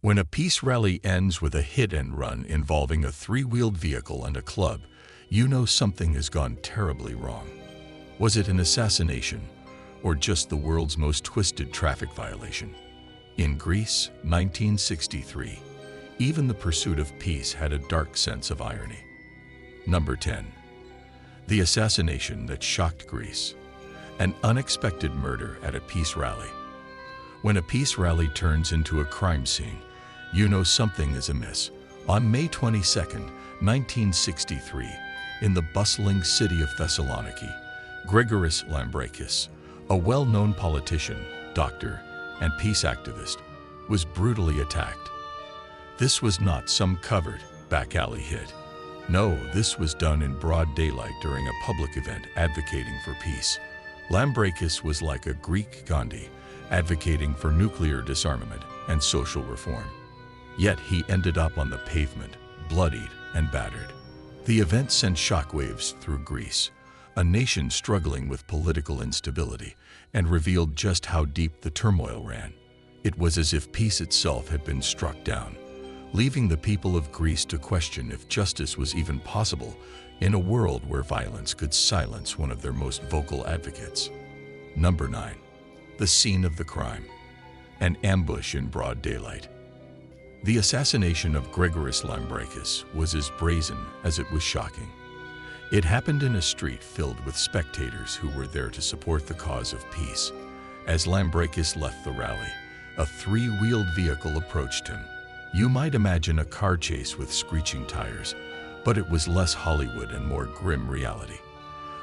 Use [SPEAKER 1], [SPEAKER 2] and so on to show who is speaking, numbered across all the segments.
[SPEAKER 1] When a peace rally ends with a hit-and-run involving a three-wheeled vehicle and a club, you know something has gone terribly wrong. Was it an assassination, or just the world's most twisted traffic violation? In Greece, 1963, even the pursuit of peace had a dark sense of irony. Number 10. The assassination that shocked Greece. An unexpected murder at a peace rally. When a peace rally turns into a crime scene, you know something is amiss. On May 22, 1963, in the bustling city of Thessaloniki, Gregoris Lambrakis, a well-known politician, doctor, and peace activist, was brutally attacked. This was not some covered, back-alley hit. No, this was done in broad daylight during a public event advocating for peace. Lambrakis was like a Greek Gandhi, advocating for nuclear disarmament and social reform. Yet he ended up on the pavement, bloodied and battered. The event sent shockwaves through Greece, a nation struggling with political instability, and revealed just how deep the turmoil ran. It was as if peace itself had been struck down, leaving the people of Greece to question if justice was even possible in a world where violence could silence one of their most vocal advocates. Number 9. The scene of the crime. An ambush in broad daylight. The assassination of Gregoris Lambrakis was as brazen as it was shocking. It happened in a street filled with spectators who were there to support the cause of peace. As Lambrakis left the rally, a three-wheeled vehicle approached him. You might imagine a car chase with screeching tires, but it was less Hollywood and more grim reality.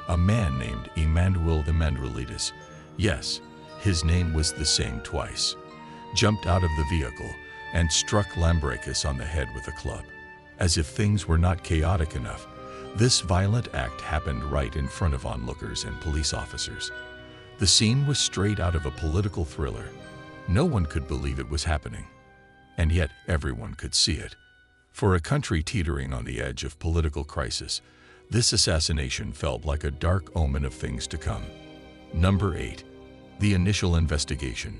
[SPEAKER 1] A man named Emanuelidis, yes, his name was the same twice, jumped out of the vehicle and struck Lambrakis on the head with a club. As if things were not chaotic enough, this violent act happened right in front of onlookers and police officers. The scene was straight out of a political thriller. No one could believe it was happening, and yet everyone could see it. For a country teetering on the edge of political crisis, this assassination felt like a dark omen of things to come. Number 8. The initial investigation.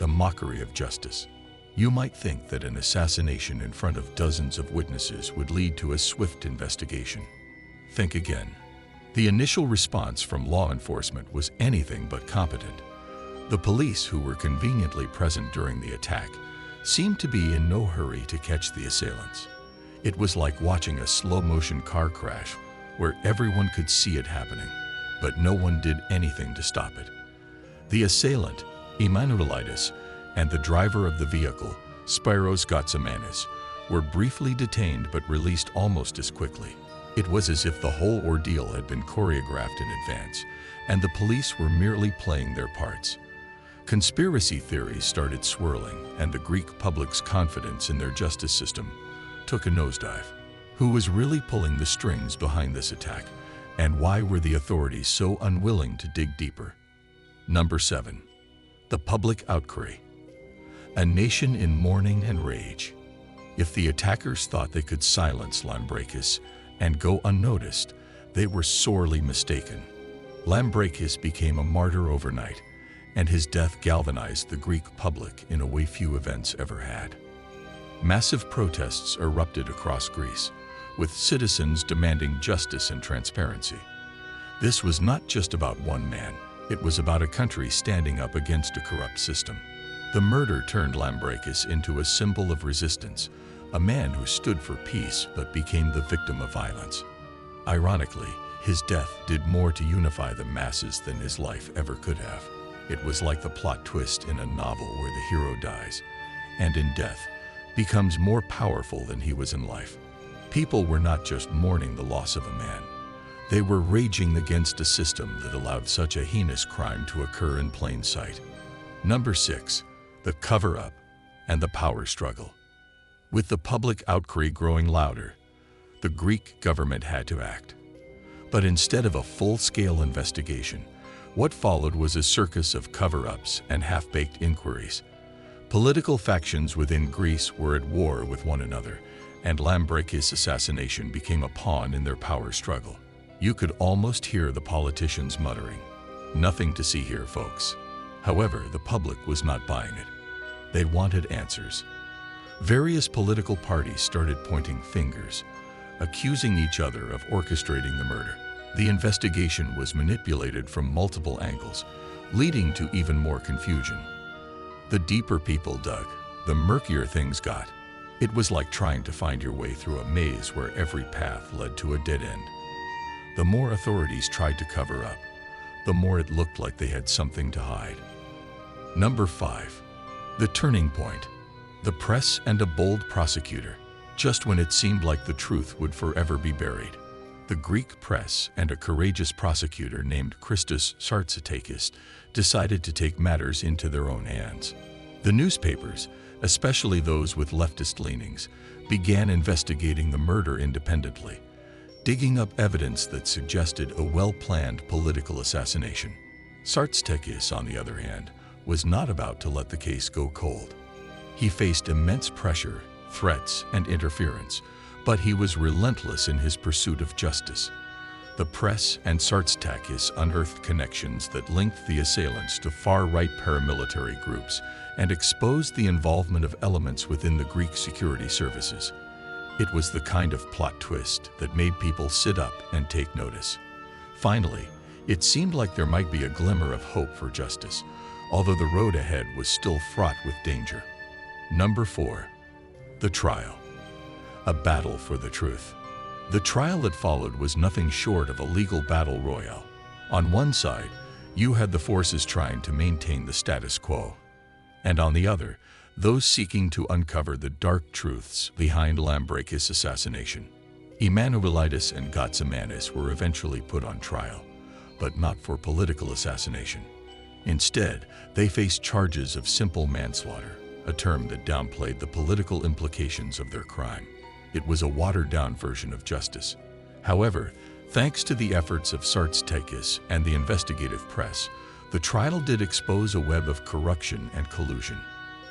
[SPEAKER 1] The mockery of justice. You might think that an assassination in front of dozens of witnesses would lead to a swift investigation. Think again. The initial response from law enforcement was anything but competent. The police, who were conveniently present during the attack, seemed to be in no hurry to catch the assailants. It was like watching a slow-motion car crash where everyone could see it happening, but no one did anything to stop it. The assailant, Emanuelidis, and the driver of the vehicle, Spiros Gatsamanis, were briefly detained but released almost as quickly. It was as if the whole ordeal had been choreographed in advance, and the police were merely playing their parts. Conspiracy theories started swirling, and the Greek public's confidence in their justice system took a nosedive. Who was really pulling the strings behind this attack, and why were the authorities so unwilling to dig deeper? Number 7. The public outcry. A nation in mourning and rage. If the attackers thought they could silence Lambrakis and go unnoticed, they were sorely mistaken. Lambrakis became a martyr overnight, and his death galvanized the Greek public in a way few events ever had. Massive protests erupted across Greece, with citizens demanding justice and transparency. This was not just about one man, it was about a country standing up against a corrupt system. The murder turned Lambrakis into a symbol of resistance, a man who stood for peace but became the victim of violence. Ironically, his death did more to unify the masses than his life ever could have. It was like the plot twist in a novel where the hero dies, and in death, becomes more powerful than he was in life. People were not just mourning the loss of a man. They were raging against a system that allowed such a heinous crime to occur in plain sight. Number 6. The cover-up and the power struggle. With the public outcry growing louder, the Greek government had to act. But instead of a full-scale investigation, what followed was a circus of cover-ups and half-baked inquiries. Political factions within Greece were at war with one another, and Lambrakis' assassination became a pawn in their power struggle. You could almost hear the politicians muttering, "Nothing to see here, folks." However, the public was not buying it. They wanted answers. Various political parties started pointing fingers, accusing each other of orchestrating the murder. The investigation was manipulated from multiple angles, leading to even more confusion. The deeper people dug, the murkier things got. It was like trying to find your way through a maze where every path led to a dead end. The more authorities tried to cover up, the more it looked like they had something to hide. Number 5. The turning point. The press and a bold prosecutor. Just when it seemed like the truth would forever be buried, the Greek press and a courageous prosecutor named Christos Sartsatakis decided to take matters into their own hands. The newspapers, especially those with leftist leanings, began investigating the murder independently, digging up evidence that suggested a well-planned political assassination. Sartsatakis, on the other hand, was not about to let the case go cold. He faced immense pressure, threats, and interference, but he was relentless in his pursuit of justice. The press and Sartsatakis unearthed connections that linked the assailants to far-right paramilitary groups and exposed the involvement of elements within the Greek security services. It was the kind of plot twist that made people sit up and take notice. Finally, it seemed like there might be a glimmer of hope for justice, although the road ahead was still fraught with danger. Number 4. The trial. A battle for the truth. The trial that followed was nothing short of a legal battle royale. On one side, you had the forces trying to maintain the status quo, and on the other, those seeking to uncover the dark truths behind Lambrakis' assassination. Emanuelides and Gatsimanis were eventually put on trial, but not for political assassination. Instead, they faced charges of simple manslaughter, a term that downplayed the political implications of their crime. It was a watered-down version of justice. However, thanks to the efforts of Sartsatakis and the investigative press, the trial did expose a web of corruption and collusion.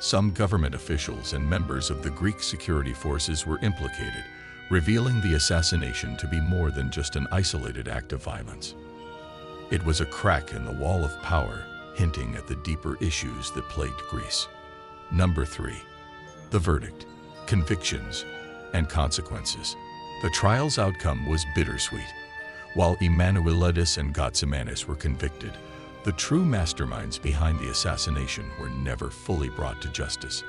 [SPEAKER 1] Some government officials and members of the Greek security forces were implicated, revealing the assassination to be more than just an isolated act of violence. It was a crack in the wall of power, hinting at the deeper issues that plagued Greece. Number 3. The verdict, convictions, and consequences. The trial's outcome was bittersweet. While Emanuelides and Gatsimanis were convicted, the true masterminds behind the assassination were never fully brought to justice.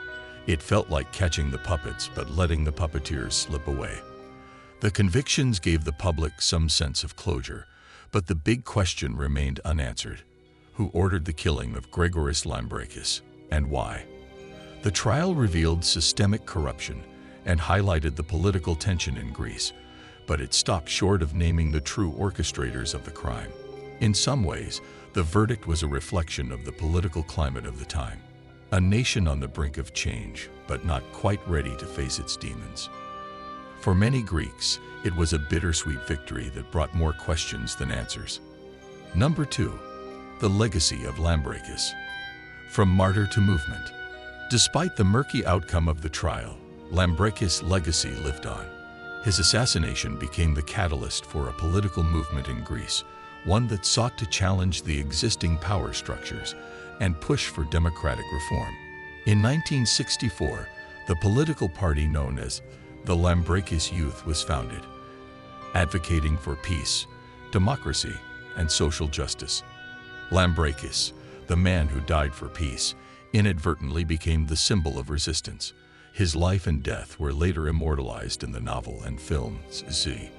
[SPEAKER 1] It felt like catching the puppets but letting the puppeteers slip away. The convictions gave the public some sense of closure, but the big question remained unanswered. Who ordered the killing of Gregoris Lambrakis, and why? The trial revealed systemic corruption and highlighted the political tension in Greece, but it stopped short of naming the true orchestrators of the crime. In some ways, the verdict was a reflection of the political climate of the time. A nation on the brink of change, but not quite ready to face its demons. For many Greeks, it was a bittersweet victory that brought more questions than answers. Number 2. The legacy of Lambrakis. From martyr to movement. Despite the murky outcome of the trial, Lambrakis' legacy lived on. His assassination became the catalyst for a political movement in Greece, one that sought to challenge the existing power structures and push for democratic reform. In 1964, the political party known as the Lambrakis Youth was founded, advocating for peace, democracy, and social justice. Lambrakis, the man who died for peace, inadvertently became the symbol of resistance. His life and death were later immortalized in the novel and films Z,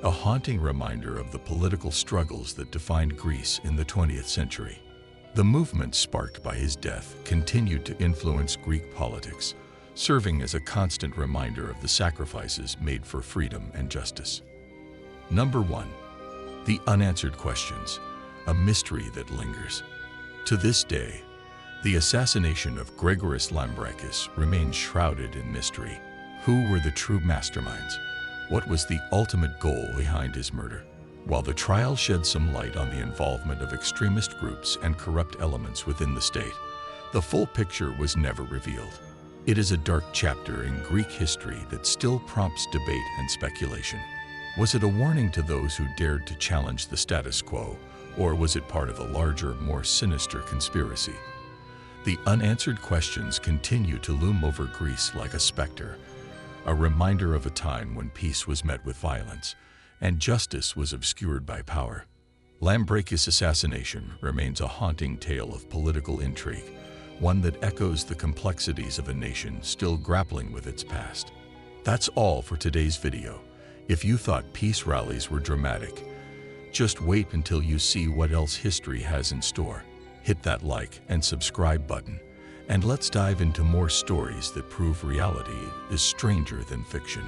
[SPEAKER 1] a haunting reminder of the political struggles that defined Greece in the 20th century. The movement sparked by his death continued to influence Greek politics, serving as a constant reminder of the sacrifices made for freedom and justice. Number 1. The unanswered questions, a mystery that lingers. To this day, the assassination of Gregoris Lambrakis remains shrouded in mystery. Who were the true masterminds? What was the ultimate goal behind his murder? While the trial shed some light on the involvement of extremist groups and corrupt elements within the state, the full picture was never revealed. It is a dark chapter in Greek history that still prompts debate and speculation. Was it a warning to those who dared to challenge the status quo, or was it part of a larger, more sinister conspiracy? The unanswered questions continue to loom over Greece like a specter, a reminder of a time when peace was met with violence and justice was obscured by power. Lambrakis' assassination remains a haunting tale of political intrigue, one that echoes the complexities of a nation still grappling with its past. That's all for today's video. If you thought peace rallies were dramatic, just wait until you see what else history has in store. Hit that like and subscribe button, and let's dive into more stories that prove reality is stranger than fiction.